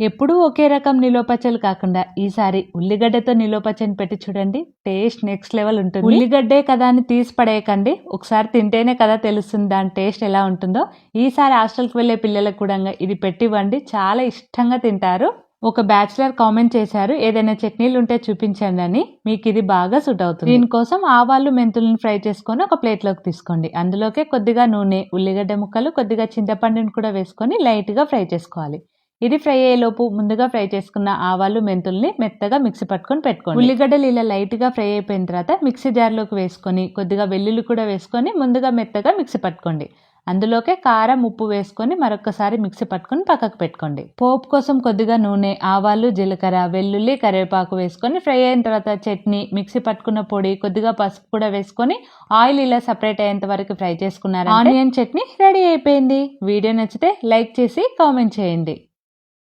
ఎప్పుడూ ఒకే రకం నిలువ పచ్చళ్ళు కాకుండా ఈసారి ఉల్లిగడ్డతో నిలువ పచ్చడిని పెట్టి చూడండి. టేస్ట్ నెక్స్ట్ లెవెల్ ఉంటుంది. ఉల్లిగడ్డే కదా అని తీసి పడేయకండి, ఒకసారి తింటేనే కదా తెలుస్తుంది దాని టేస్ట్ ఎలా ఉంటుందో. ఈసారి హాస్టల్కి వెళ్ళే పిల్లలకు కూడా ఇది పెట్టివ్వండి, చాలా ఇష్టంగా తింటారు. ఒక బ్యాచిలర్ కామెంట్ చేశారు, ఏదైనా చట్నీలు ఉంటే చూపించండి అని. మీకు ఇది బాగా సూట్ అవుతుంది. దీనికోసం ఆవాలు మెంతులను ఫ్రై చేసుకొని ఒక ప్లేట్లోకి తీసుకోండి. అందులోకే కొద్దిగా నూనె, ఉల్లిగడ్డ ముక్కలు, కొద్దిగా చింతపండుని కూడా వేసుకొని లైట్గా ఫ్రై చేసుకోవాలి. ఇది ఫ్రై అయ్యేలోపు ముందుగా ఫ్రై చేసుకున్న ఆవాలు మెంతుల్ని మెత్తగా మిక్సీ పట్టుకొని పెట్టుకోండి. ఉల్లిగడ్డలు ఇలా లైట్గా ఫ్రై అయిపోయిన తర్వాత మిక్సీ జార్లోకి వేసుకొని కొద్దిగా వెల్లుల్లి కూడా వేసుకొని ముందుగా మెత్తగా మిక్సీ పట్టుకోండి. అందులోకే కారం, ఉప్పు వేసుకొని మరొకసారి మిక్సీ పట్టుకొని పక్కకు పెట్టుకోండి. పోపు కోసం కొద్దిగా నూనె, ఆవాలు, జీలకర్ర, వెల్లుల్లి, కరివేపాకు వేసుకొని ఫ్రై అయిన తర్వాత చట్నీ, మిక్సీ పట్టుకున్న పొడి, కొద్దిగా పసుపు కూడా వేసుకొని ఆయిల్ ఇలా సపరేట్ అయ్యేంత వరకు ఫ్రై చేసుకున్నారు. ఆనియన్ చట్నీ రెడీ అయిపోయింది. వీడియో నచ్చితే లైక్ చేసి కామెంట్ చేయండి.